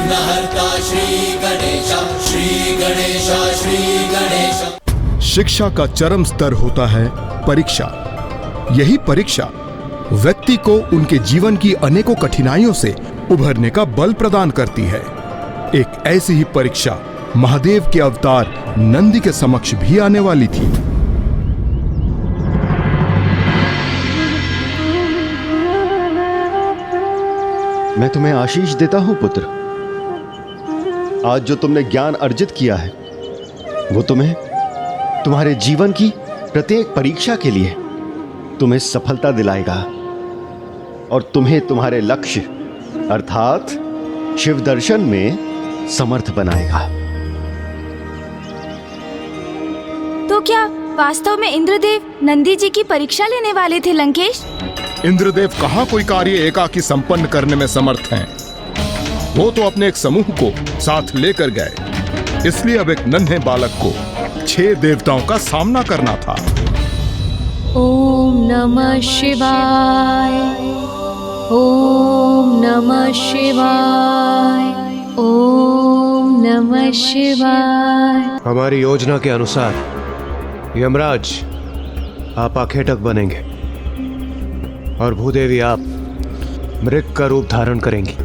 विघ्नहर्ता श्री गणेश, श्री गणेश, श्री गणेश। शिक्षा का चरम स्तर होता है परीक्षा। यही परीक्षा व्यक्ति को उनके जीवन की अनेकों कठिनाइयों से उभरने का बल प्रदान करती है। एक ऐसी ही परीक्षा महादेव के अवतार नंदी के समक्ष भी आने वाली थी। मैं तुम्हें आशीष देता हूं पुत्र। आज जो तुमने ज्ञान अर्जित किया है वो तुम्हें तुम्हारे जीवन की प्रत्येक परीक्षा के लिए तुम्हें सफलता दिलाएगा और तुम्हें तुम्हारे लक्ष्य अर्थात शिव दर्शन में समर्थ बनाएगा। तो क्या वास्तव में इंद्रदेव नंदी जी की परीक्षा लेने वाले थे लंकेश? इंद्रदेव कहाँ कोई कार्य एकाकी संपन्न करने में समर्थ हैं। वो तो अपने एक समूह को साथ लेकर गए, इसलिए अब एक नन्हे बालक को 6 देवताओं का सामना करना था। ओम नमः शिवाय, ओम नमः शिवाय, ओम नमः शिवाय। हमारी योजना के अनुसार यमराज आप आखेटक बनेंगे और भूदेवी आप मृग का रूप धारण करेंगी।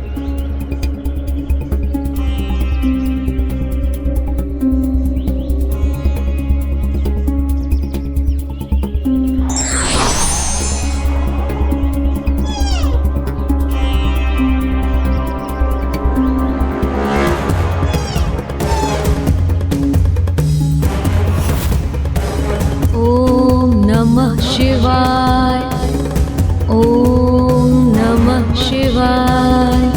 ओम नमः शिवाय, ओम नमः शिवाय।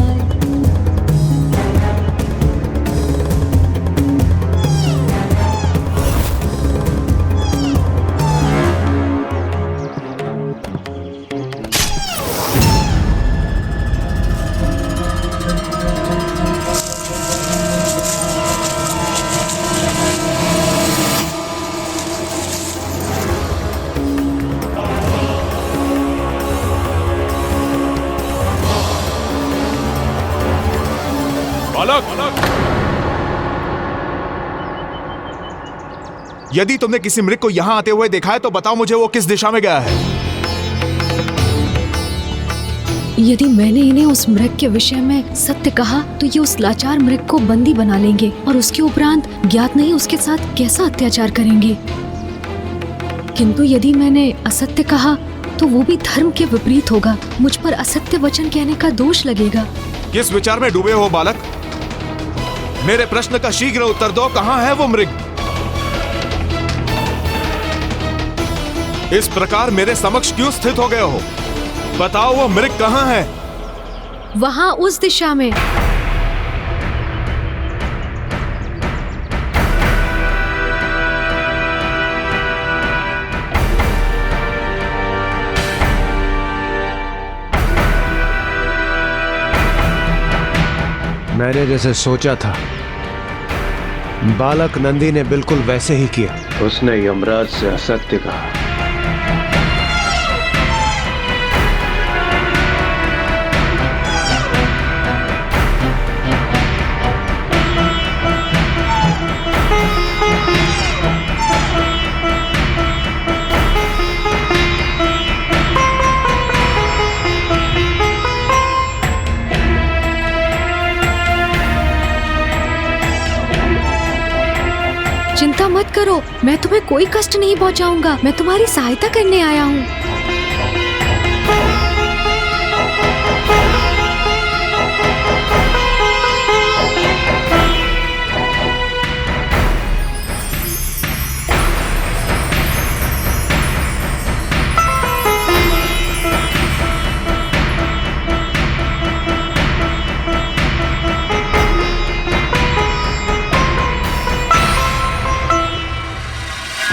यदि तुमने किसी मृग को यहां आते हुए देखा है तो बताओ मुझे वो किस दिशा में गया है। यदि मैंने इन्हें उस मृग के विषय में सत्य कहा तो ये उस लाचार मृग को बंदी बना लेंगे और उसके उपरांत ज्ञात नहीं उसके साथ कैसा अत्याचार करेंगे। किंतु यदि मैंने असत्य कहा तो वो भी धर्म के विपरीत होगा। मुझ पर असत्य वचन कहने का दोष लगेगा। किस विचार में डूबे हो बालक? मेरे प्रश्न का शीघ्र उत्तर दो। कहां है वो मृग? इस प्रकार मेरे समक्ष क्यों स्थित हो गए हो? बताओ वो मृग कहां है? वहां उस दिशा में। मैंने जैसे सोचा था बालक नंदी ने बिल्कुल वैसे ही किया। उसने यमराज से असत्य कहा। चिंता मत करो, मैं तुम्हें कोई कष्ट नहीं पहुंचाऊंगा। मैं तुम्हारी सहायता करने आया हूँ।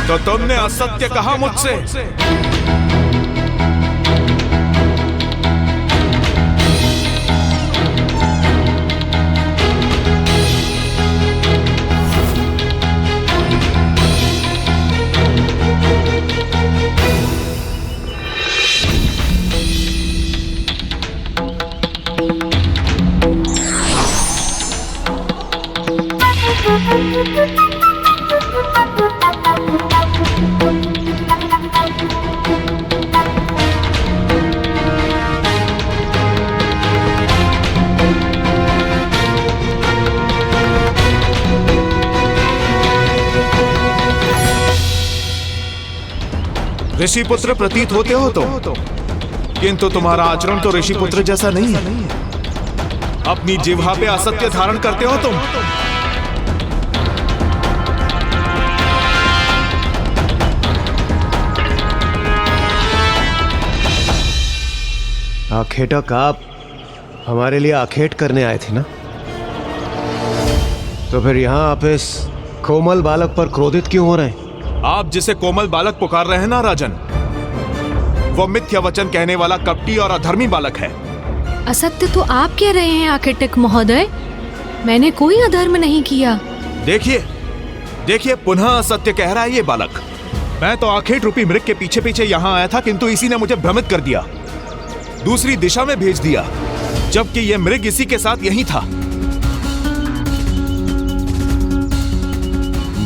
तो तुमने असत्य कहा मुझसे। ऋषि पुत्र प्रतीत होते हो तुम, किंतु तुम्हारा आचरण तो ऋषि पुत्र जैसा नहीं है। अपनी जिह्वा पे असत्य धारण करते हो तुम। आखेटक, आप हमारे लिए आखेट करने आए थे ना? तो फिर यहां आप इस कोमल बालक पर क्रोधित क्यों हो रहे हैं? आप जिसे कोमल बालक पुकार रहे हैं ना राजन, वो मिथ्या वचन कहने वाला कपटी और अधर्मी बालक है। असत्य तो आप कह रहे हैं आखेटक महोदय, मैंने कोई अधर्म नहीं किया। देखिए देखिए, पुनः असत्य कह रहा है ये बालक। मैं तो आखेट रूपी मृग के पीछे पीछे यहाँ आया था, किंतु इसी ने मुझे भ्रमित कर दिया, दूसरी दिशा में भेज दिया, जबकि यह मृग इसी के साथ यहीं था।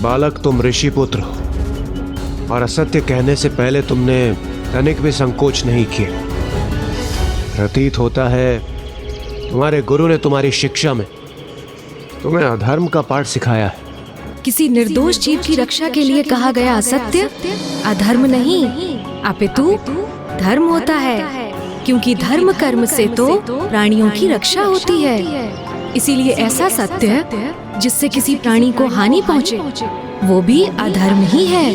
बालक, तुम ऋषि पुत्र हो और असत्य कहने से पहले तुमने तनिक भी संकोच नहीं किया। प्रतीत होता है तुम्हारे गुरु ने तुम्हारी शिक्षा में तुम्हें अधर्म का पाठ सिखाया है। किसी निर्दोष जीव की रक्षा के लिए कहा गया असत्य अधर्म नहीं, अपितु धर्म होता है, क्योंकि धर्म कर्म से तो प्राणियों की रक्षा होती है। इसीलिए ऐसा सत्य जिससे किसी प्राणी को हानि पहुंचे, वो भी अधर्म ही है।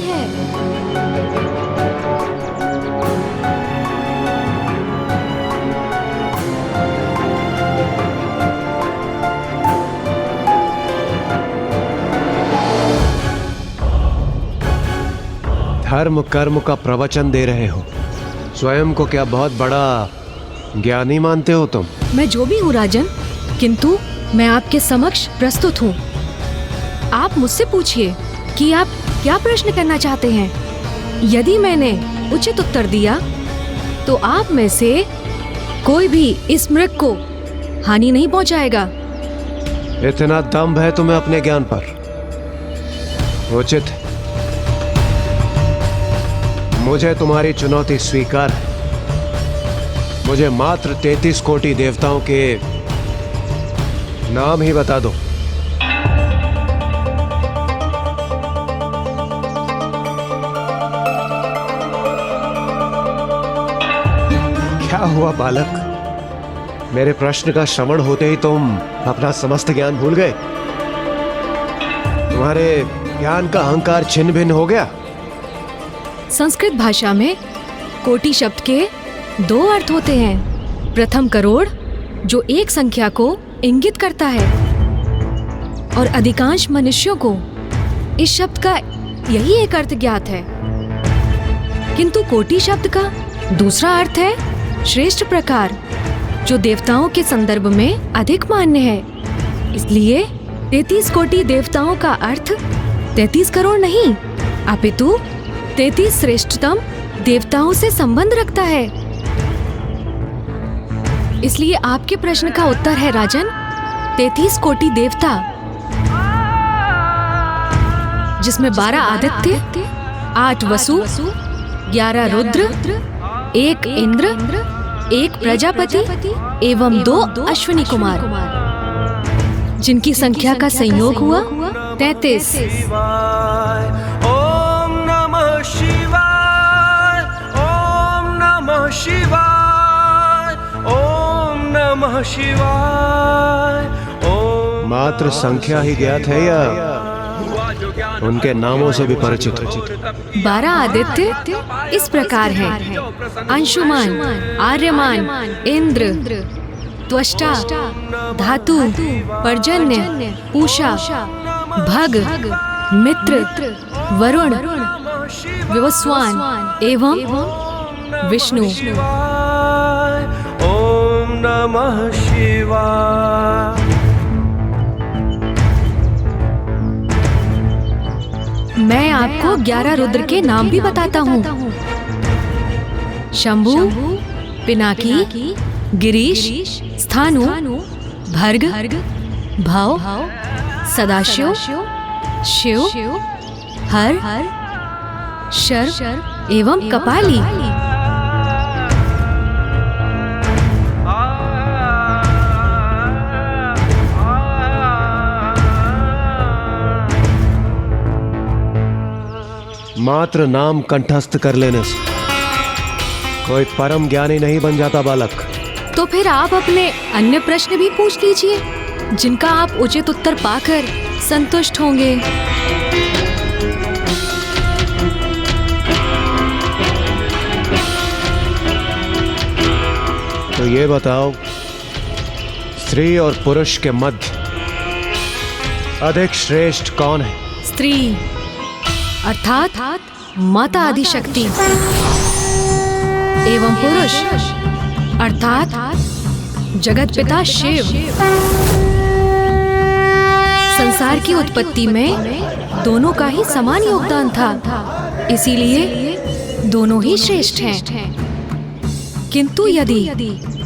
धर्म कर्म का प्रवचन दे रहे हो, स्वयं को क्या बहुत बड़ा ज्ञानी मानते हो तुम? मैं जो भी हूँ राजन, किंतु मैं आपके समक्ष प्रस्तुत हूँ। आप मुझसे पूछिए कि आप क्या प्रश्न करना चाहते हैं। यदि मैंने उचित उत्तर दिया तो आप में से कोई भी इस मृग को हानि नहीं पहुंचाएगा। इतना दम्भ है तुम्हें अपने ज्ञान पर? उचित है, मुझे तुम्हारी चुनौती स्वीकार है। मुझे मात्र 33 कोटि देवताओं के नाम ही बता दो। क्या हुआ बालक? मेरे प्रश्न का श्रवण होते ही तुम अपना समस्त ज्ञान भूल गए? तुम्हारे ज्ञान का अहंकार छिन्न भिन्न हो गया? संस्कृत भाषा में कोटि शब्द के 2 अर्थ होते हैं। प्रथम करोड़, जो एक संख्या को इंगित करता है, और अधिकांश मनुष्यों को इस शब्द का यही एक अर्थ ज्ञात है। किंतु कोटि शब्द का दूसरा अर्थ है श्रेष्ठ प्रकार, जो देवताओं के संदर्भ में अधिक मान्य है। इसलिए 33 कोटि देवताओं का अर्थ 33 करोड़ नहीं, अपितु 33 श्रेष्ठतम देवताओं से संबंध रखता है। इसलिए आपके प्रश्न का उत्तर है राजन, 33 कोटि देवता, जिसमें 12 आदित्य, 8 वसु, 11 रुद्र, 1 इंद्र, 1 प्रजापति एवं 2 अश्विनी कुमार, जिनकी संख्या का संयोग हुआ 33। ओम नमः शिवाय, ओम नमः शिवाय, ओम नमः शिवाय। ओम मात्र संख्या ही ज्ञात है या उनके नामों से भी परिचित हो? 12 आदित्य इस प्रकार हैं: अंशुमान, आर्यमान, इंद्र, त्वष्टा, धातु, पर्जन्य, पूषा, भग, मित्र, वरुण, विवस्वान एवं विष्णु। ओम नमः शिवाय। मैं आपको 11 रुद्र के नाम भी बताता हूँ: शंभु, पिनाकी, गिरीश, स्थानु, भर्ग, भाव, सदाशिव, शिव, हर, शर एवं कपाली। मात्र नाम कंठस्थ कर लेने से कोई परम ज्ञानी नहीं बन जाता बालक। तो फिर आप अपने अन्य प्रश्न भी पूछ लीजिए, जिनका आप उचित उत्तर पाकर संतुष्ट होंगे। तो ये बताओ, स्त्री और पुरुष के मध्य अधिक श्रेष्ठ कौन है? स्त्री अर्थात माता आदिशक्ति एवं पुरुष अर्थात जगत पिता शिव। संसार की उत्पत्ति में दोनों का ही समान योगदान था, इसीलिए दोनों ही श्रेष्ठ हैं। किंतु यदि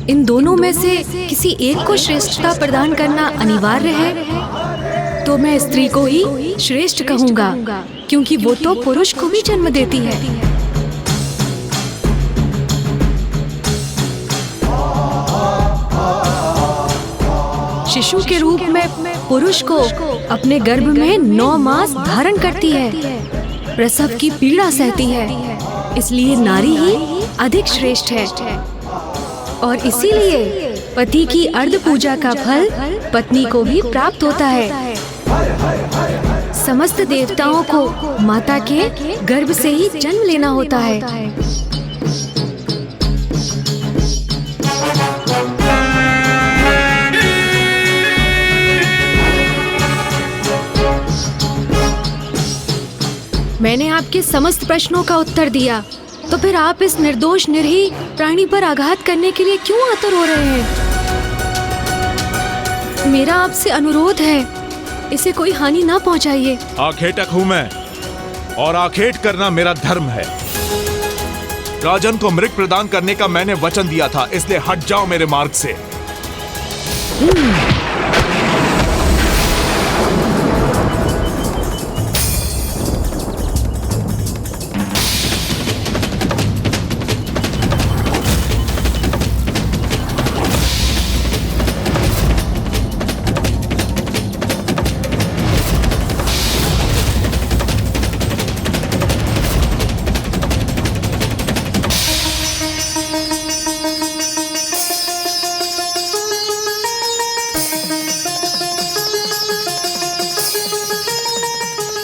इन दोनों में से किसी एक को श्रेष्ठता प्रदान करना अनिवार्य है, तो मैं स्त्री को ही श्रेष्ठ कहूंगा, क्योंकि वो तो पुरुष को भी जन्म देती है। शिशु के रूप में पुरुष को अपने गर्भ में 9 मास धारण करती है, प्रसव की पीड़ा सहती है, इसलिए नारी ही अधिक श्रेष्ठ है। और इसीलिए पति की अर्ध पूजा का फल पत्नी को भी प्राप्त होता है। समस्त देवताओं को माता के गर्भ से ही जन्म लेना होता है। मैंने आपके समस्त प्रश्नों का उत्तर दिया, तो फिर आप इस निर्दोष निरीह प्राणी पर आघात करने के लिए क्यों आतुर हो रहे हैं? मेरा आपसे अनुरोध है, इसे कोई हानि ना पहुंचाइए। आखेटक हूं मैं, और आखेट करना मेरा धर्म है। राजन को मृग प्रदान करने का मैंने वचन दिया था, इसलिए हट जाओ मेरे मार्ग से।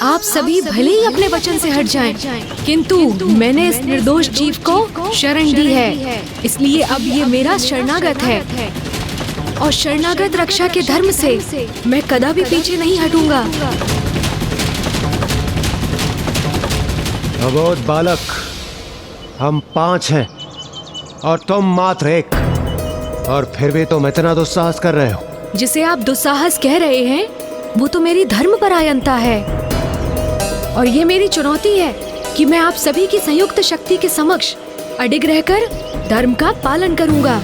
आप सभी भले ही अपने वचन से हट जाएं, किंतु मैंने इस निर्दोष जीव को शरण दी है, इसलिए अब ये मेरा शरणागत है, और शरणागत रक्षा के धर्म से मैं कदापि पीछे नहीं हटूंगा। अबोध बालक, हम 5 हैं और तुम मात्र 1, और फिर भी तुम इतना दुस्साहस कर रहे हो। जिसे आप दुस्साहस कह रहे हैं, वो तो मेरी धर्मपरायणता है, और ये मेरी चुनौती है कि मैं आप सभी की संयुक्त शक्ति के समक्ष अडिग रहकर धर्म का पालन करूंगा।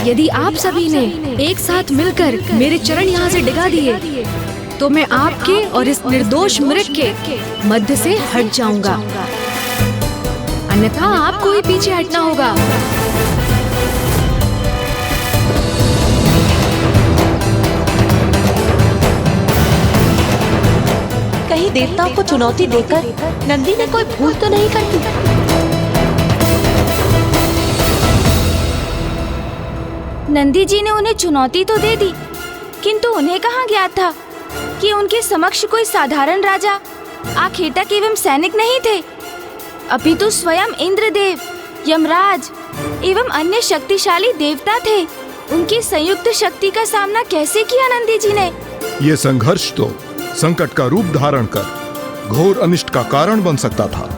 यदि आप सभी ने एक साथ मिलकर मेरे चरण यहाँ से डिगा दिए, तो मैं आपके और इस निर्दोष मृग के मध्य से हट जाऊंगा, अन्यथा आपको ही पीछे हटना होगा। कहीं देवताओं को चुनौती देकर नंदी ने कोई भूल तो नहीं कर दी? नंदी जी ने उन्हें चुनौती तो दे दी, किंतु उन्हें कहाँ ज्ञात था कि उनके समक्ष कोई साधारण राजा, आखेटक एवं सैनिक नहीं थे, अपितु स्वयं इंद्रदेव, यमराज एवं अन्य शक्तिशाली देवता थे। उनकी संयुक्त शक्ति का सामना कैसे किया नंदी जी ने? ये संघर्ष तो संकट का रूप धारण कर घोर अनिष्ट का कारण बन सकता था,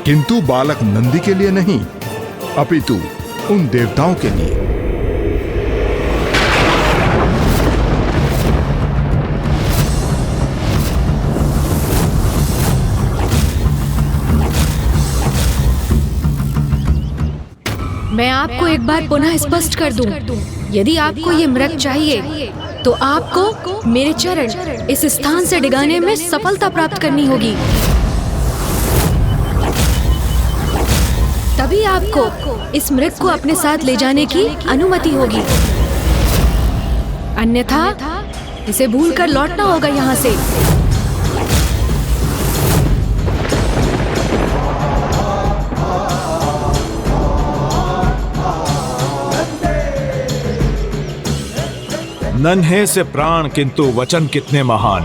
किंतु बालक नंदी के लिए नहीं, अपितु उन देवताओं के लिए। मैं आपको एक बार पुनः स्पष्ट कर दूं, यदि आपको ये मृग चाहिए तो आपको मेरे चरण इस स्थान से डिगाने में सफलता प्राप्त करनी होगी। तभी आपको इस मृग को अपने साथ ले जाने की अनुमति होगी, अन्यथा इसे भूलकर लौटना होगा यहाँ से। नन्हे से प्राण किंतु वचन कितने महान।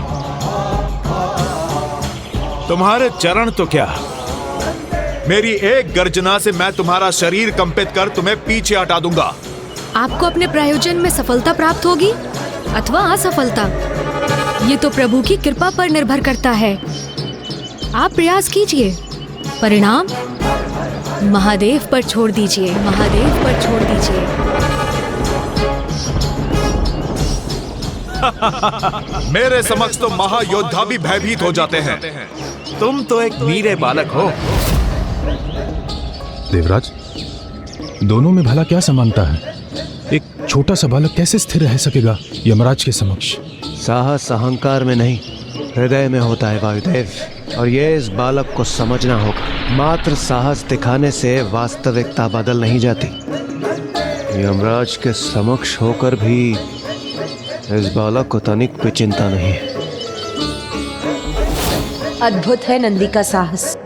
तुम्हारे चरण तो क्या, मेरी एक गर्जना से मैं तुम्हारा शरीर कंपित कर तुम्हें पीछे हटा दूंगा। आपको अपने प्रयोजन में सफलता प्राप्त होगी अथवा असफलता, ये तो प्रभु की कृपा पर निर्भर करता है। आप प्रयास कीजिए, परिणाम महादेव पर छोड़ दीजिए, महादेव पर छोड़ दीजिए। मेरे समक्ष तो महायोद्धा भी भयभीत हो जाते हैं, तुम तो एक नीरे बालक हो। देवराज, दोनों में भला क्या समानता है? एक छोटा सा बालक कैसे स्थिर रह सकेगा यमराज के समक्ष? साहस अहंकार में नहीं, हृदय में होता है वायुदेव, और ये इस बालक को समझना होगा। मात्र साहस दिखाने से वास्तविकता बदल नहीं जाती। यमराज के समक्ष होकर भी इस बालक को तनिक भी चिंता नहीं है। अद्भुत है नंदी का साहस,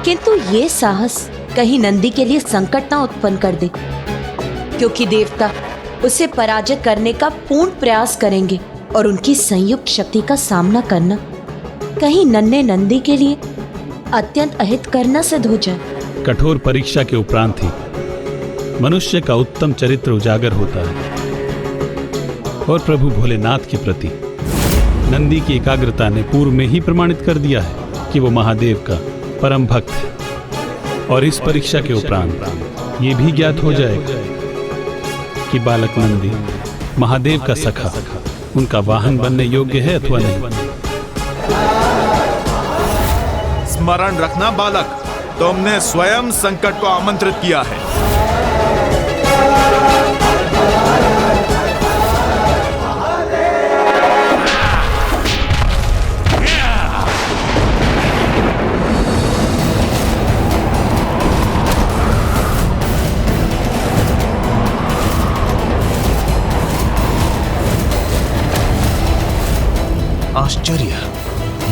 किंतु ये साहस कहीं नंदी के लिए संकट ना उत्पन्न कर दे, क्योंकि देवता उसे पराजित करने का पूर्ण प्रयास करेंगे और उनकी संयुक्त शक्ति का सामना करना कहीं नन्हे नंदी के लिए अत्यंत अहितकर सिद्ध हो जाए। कठोर परीक्षा के उपरांत ही मनुष्य का उत्तम चरित्र उजागर होता है, और प्रभु भोलेनाथ के प्रति नंदी की एकाग्रता ने पूर्व में ही प्रमाणित कर दिया है कि वो महादेव का परम भक्त है। और इस परीक्षा के उपरांत ये भी ज्ञात हो जाएगा कि बालक नंदी महादेव का सखा, उनका वाहन बनने योग्य है अथवा नहीं। स्मरण रखना बालक, तुमने स्वयं संकट को आमंत्रित किया है। आश्चर्य,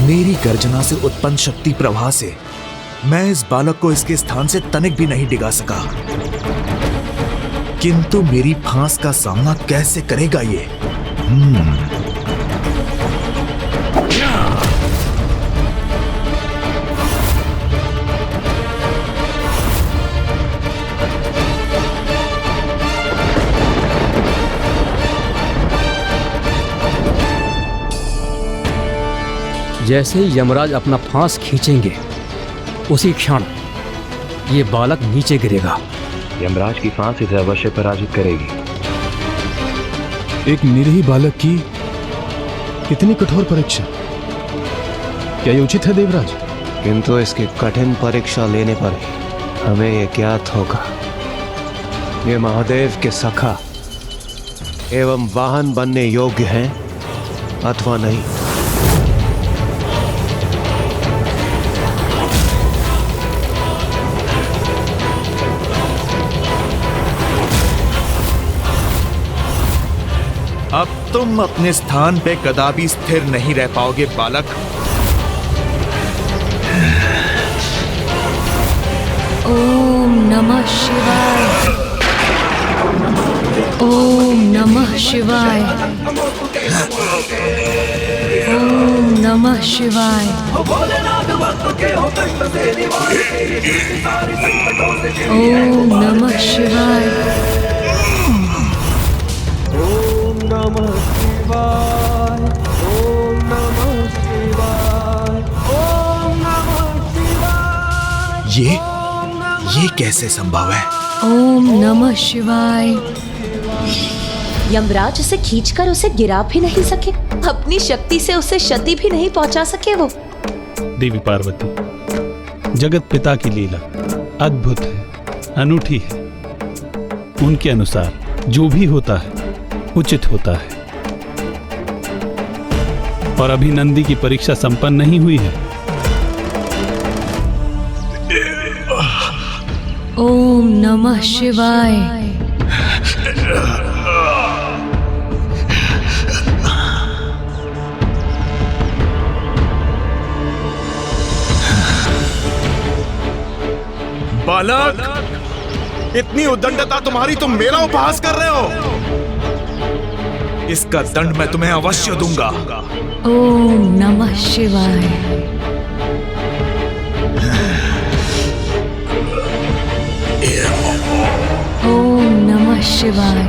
मेरी गर्जना से उत्पन्न शक्ति प्रवाह से मैं इस बालक को इसके स्थान से तनिक भी नहीं डिगा सका, किंतु मेरी फांस का सामना कैसे करेगा ये? जैसे ही यमराज अपना फांस खींचेंगे, उसी क्षण ये बालक नीचे गिरेगा। यमराज की फांस इसे अवश्य पराजित करेगी। एक निरीह बालक की कितनी कठोर परीक्षा, क्या ये उचित है देवराज? किंतु इसकी कठिन परीक्षा लेने पर हमें ये ज्ञात होगा, ये महादेव के सखा एवं वाहन बनने योग्य हैं अथवा नहीं। अब तुम अपने स्थान पे कदापि स्थिर नहीं रह पाओगे बालक। ओम नमः शिवाय, ओम नमः शिवाय, ओम नमः शिवाय, ओम नमः शिवाय, ओम नमः शिवाय, ओम नमः शिवाय, ओम नमः शिवाय। ये कैसे संभव है? ओम नमः शिवाय। यमराज उसे खींचकर उसे गिरा भी नहीं सके, अपनी शक्ति से उसे क्षति भी नहीं पहुंचा सके। वो देवी पार्वती, जगत पिता की लीला अद्भुत है, अनूठी है। उनके अनुसार जो भी होता है उचित होता है। और अभी नंदी की परीक्षा संपन्न नहीं हुई है। ओम नमः शिवाय। बालक, इतनी उद्दंडता तुम्हारी, तुम मेरा उपहास कर रहे हो। इसका दंड मैं तुम्हें अवश्य दूंगा। ओम नमः शिवाय। ओम नमः शिवाय।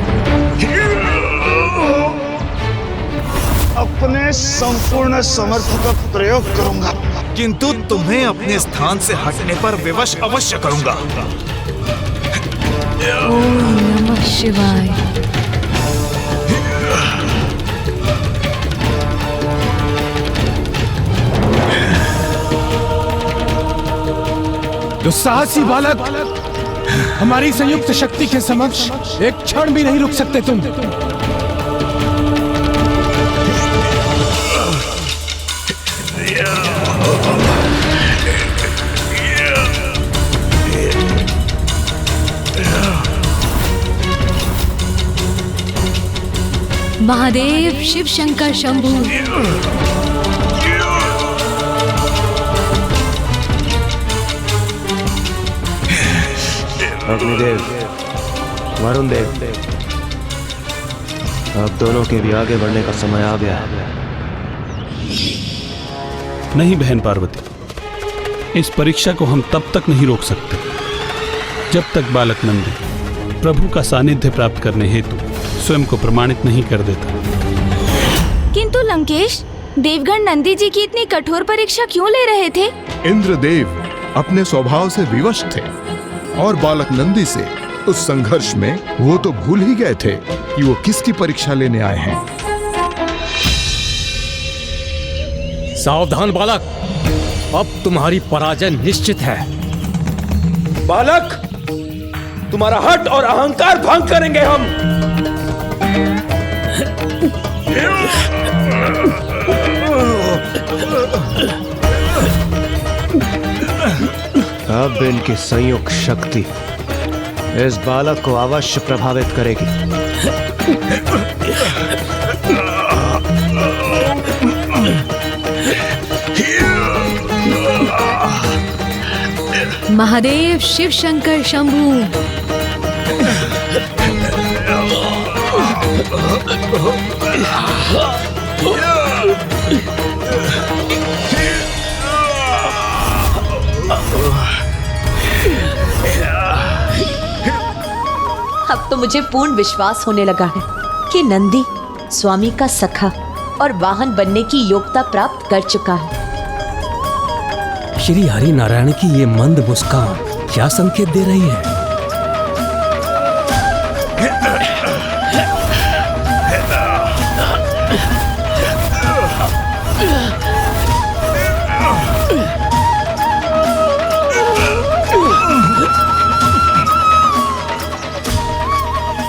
अपने संपूर्ण समर्थ का प्रयोग करूंगा, किंतु तुम्हें अपने स्थान से हटने पर विवश अवश्य करूंगा। ओम नमः शिवाय। दुस्साहसी बालक, हमारी संयुक्त शक्ति के समक्ष एक क्षण भी नहीं रुक सकते तुम। महादेव, शिव शंकर शंभु। अग्निदेव, वरुण देव, अब दोनों के भी आगे बढ़ने का समय आ गया है। नहीं बहन पार्वती, इस परीक्षा को हम तब तक नहीं रोक सकते जब तक बालक नंदी प्रभु का सानिध्य प्राप्त करने हेतु स्वयं को प्रमाणित नहीं कर देता। किंतु लंकेश, देवगण नंदी जी की इतनी कठोर परीक्षा क्यों ले रहे थे? इंद्रदेव अपने स्वभाव से विवश थे और बालक नंदी से उस संघर्ष में वो तो भूल ही गए थे कि वो किसकी परीक्षा लेने आए हैं। सावधान बालक, अब तुम्हारी पराजय निश्चित है। बालक, तुम्हारा हट और अहंकार भंग करेंगे हम। अब इनकी संयुक्त शक्ति इस बालक को अवश्य प्रभावित करेगी। महादेव, शिव शंकर शंभु। अब तो मुझे पूर्ण विश्वास होने लगा है कि नंदी स्वामी का सखा और वाहन बनने की योग्यता प्राप्त कर चुका है। श्री हरि नारायण की ये मंद मुस्कान क्या संकेत दे रही है?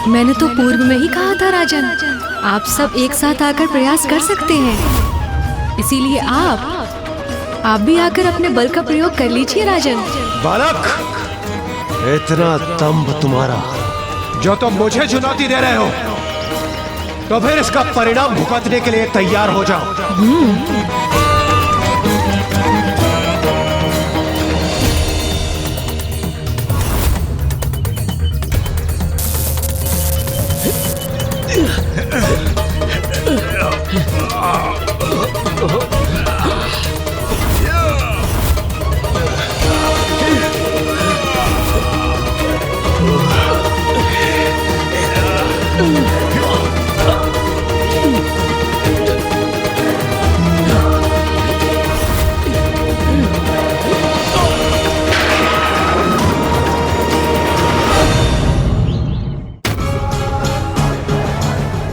मैंने तो पूर्व में ही कहा था राजन, आप सब एक साथ आकर प्रयास कर सकते हैं। इसीलिए आप भी आकर अपने बल का प्रयोग कर लीजिए राजन। बालक, इतना दंभ तुम्हारा, जो तुम मुझे चुनौती दे रहे हो, तो फिर इसका परिणाम भुगतने के लिए तैयार हो जाओ।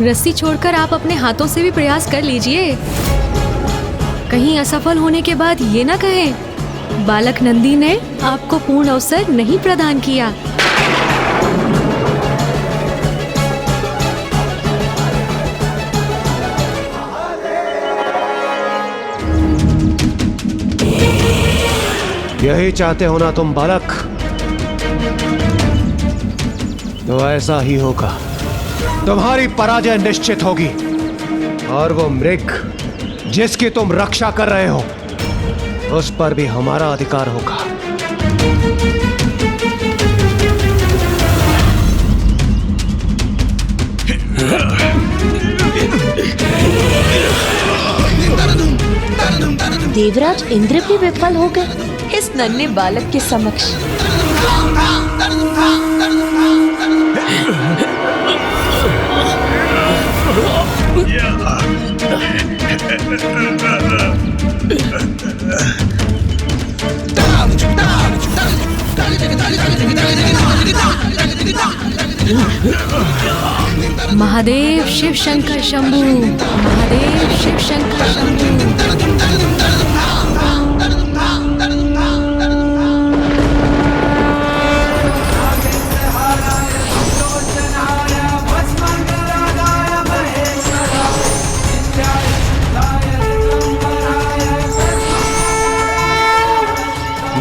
रस्सी छोड़कर आप अपने हाथों से भी प्रयास कर लीजिए। कहीं असफल होने के बाद ये ना कहें बालक नंदी ने आपको पूर्ण अवसर नहीं प्रदान किया। यही चाहते हो ना तुम बालक? तो ऐसा ही होगा। तुम्हारी पराजय निश्चित होगी और वो मृग जिसकी तुम रक्षा कर रहे हो उस पर भी हमारा अधिकार होगा। देवराज इंद्र भी विफल हो गए इस नन्हे बालक के समक्ष। महादेव शिव शंकर शंभू, महादेव शिव शंकर शंभू।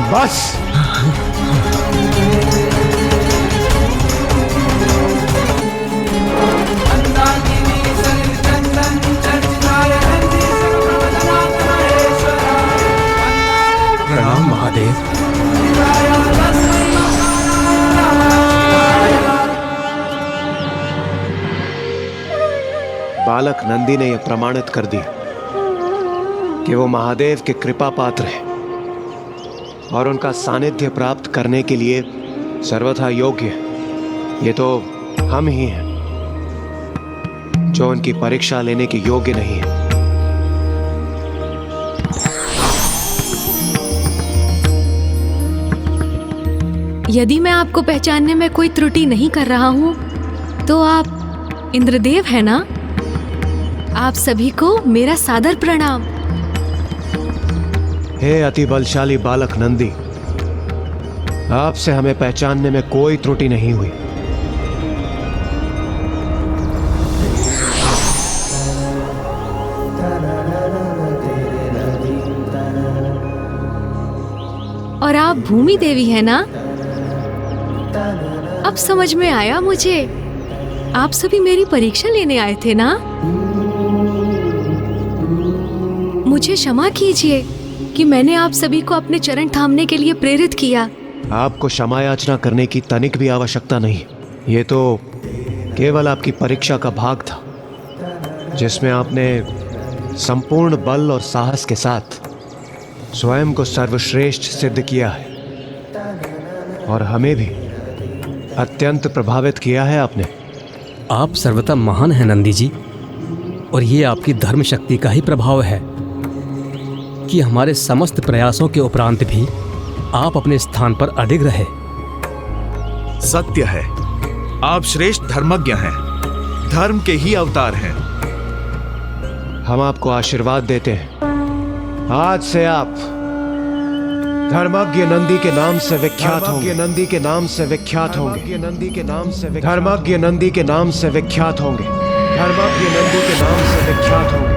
बस प्रणाम महादेव। बालक नंदी ने यह प्रमाणित कर दिया कि वो महादेव के कृपा पात्र है और उनका सानिध्य प्राप्त करने के लिए सर्वथा योग्य है। ये तो हम ही हैं जो उनकी परीक्षा लेने के योग्य नहीं है। यदि मैं आपको पहचानने में कोई त्रुटि नहीं कर रहा हूँ तो आप इंद्रदेव हैं ना? आप सभी को मेरा सादर प्रणाम। हे अति बलशाली बालक नंदी, आपसे हमें पहचानने में कोई त्रुटि नहीं हुई। और आप भूमि देवी हैं ना? अब समझ में आया मुझे। आप सभी मेरी परीक्षा लेने आए थे ना? मुझे क्षमा कीजिए कि मैंने आप सभी को अपने चरण थामने के लिए प्रेरित किया। आपको क्षमा याचना करने की तनिक भी आवश्यकता नहीं। ये तो केवल आपकी परीक्षा का भाग था जिसमें आपने संपूर्ण बल और साहस के साथ स्वयं को सर्वश्रेष्ठ सिद्ध किया है और हमें भी अत्यंत प्रभावित किया है आपने। आप सर्वथा महान हैं नंदी जी, और ये आपकी धर्म शक्ति का ही प्रभाव है कि हमारे समस्त प्रयासों के उपरांत भी आप अपने स्थान पर अडिग रहे। सत्य है, आप श्रेष्ठ धर्मज्ञ हैं, धर्म के ही अवतार हैं। हम आपको आशीर्वाद देते हैं। आज से आप धर्मज्ञ नंदी के नाम से विख्यात होंगे। नंदी के नाम से विख्यात होंगे। नंदी के नाम से धर्मज्ञ नंदी के नाम से विख्यात होंगे। धर्मज्ञ नंदी के नाम से विख्यात होंगे।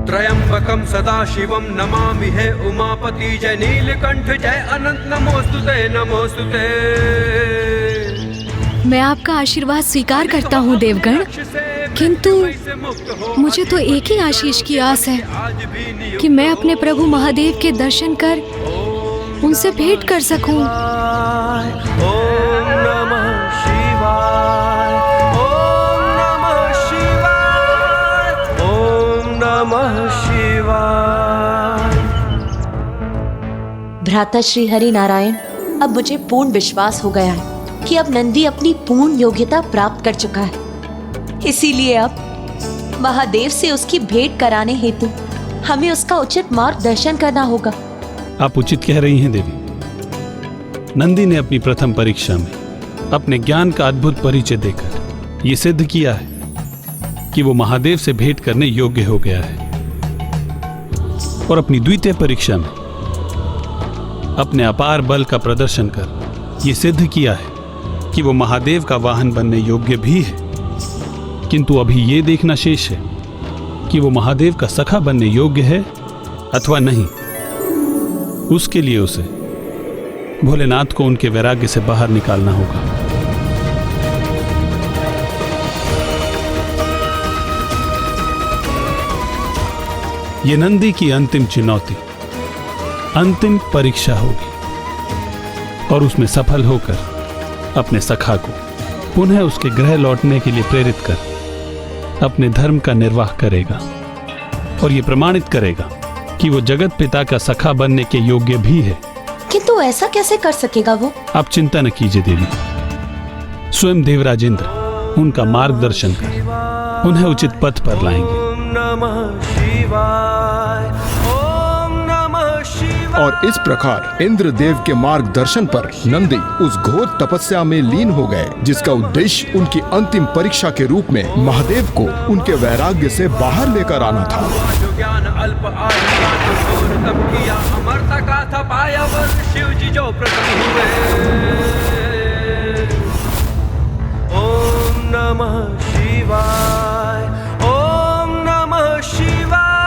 त्रयंबकम सदा शिवम नमामि हे उमापति जय नीलकंठ जय अनंत नमोस्तुते नमोस्तुते। मैं आपका आशीर्वाद स्वीकार करता हूँ देवगण, किंतु मुझे तो एक ही आशीष की आस है कि मैं अपने प्रभु महादेव के दर्शन कर उनसे भेंट कर सकूं। ओम नमः शिवाय, ओम नमः शिवाय, ओम नमः शिवाय। भ्राता श्री हरि नारायण, अब मुझे पूर्ण विश्वास हो गया है कि अब नंदी अपनी पूर्ण योग्यता प्राप्त कर चुका है। इसीलिए अब महादेव से उसकी भेंट कराने हेतु हमें उसका उचित मार्गदर्शन करना होगा। आप उचित कह रही हैं देवी। नंदी ने अपनी प्रथम परीक्षा में अपने ज्ञान का अद्भुत परिचय देकर यह सिद्ध किया है कि वो महादेव से भेंट करने योग्य हो गया है, और अपनी द्वितीय परीक्षा में अपने अपार बल का प्रदर्शन कर यह सिद्ध किया है कि वो महादेव का वाहन बनने योग्य भी है। किंतु अभी ये देखना शेष है कि वो महादेव का सखा बनने योग्य है अथवा नहीं। उसके लिए उसे भोलेनाथ को उनके वैराग्य से बाहर निकालना होगा। ये नंदी की अंतिम चुनौती, अंतिम परीक्षा होगी और उसमें सफल होकर अपने सखा को पुनः उसके गृह लौटने के लिए प्रेरित कर अपने धर्म का निर्वाह करेगा और ये प्रमाणित करेगा कि वो जगत पिता का सखा बनने के योग्य भी है। किंतु ऐसा कैसे कर सकेगा वो? आप चिंता न कीजिए देवी, स्वयं देवराजेंद्र उनका मार्गदर्शन कर उन्हें उचित पथ पर लाएंगे। और इस प्रकार इंद्रदेव के मार्गदर्शन पर नंदी उस घोर तपस्या में लीन हो गए, जिसका उद्देश्य उनकी अंतिम परीक्षा के रूप में महादेव को उनके वैराग्य से बाहर लेकर आना था। ज्ञान अल्प तब किया अमरता का था पाया वर शिव जी जो प्रसन्न हुए। ओम नमः शिवाय, ओम नमः शिवाय।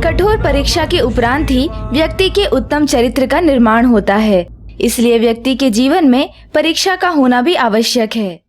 कठोर परीक्षा के उपरांत ही व्यक्ति के उत्तम चरित्र का निर्माण होता है। इसलिए व्यक्ति के जीवन में परीक्षा का होना भी आवश्यक है।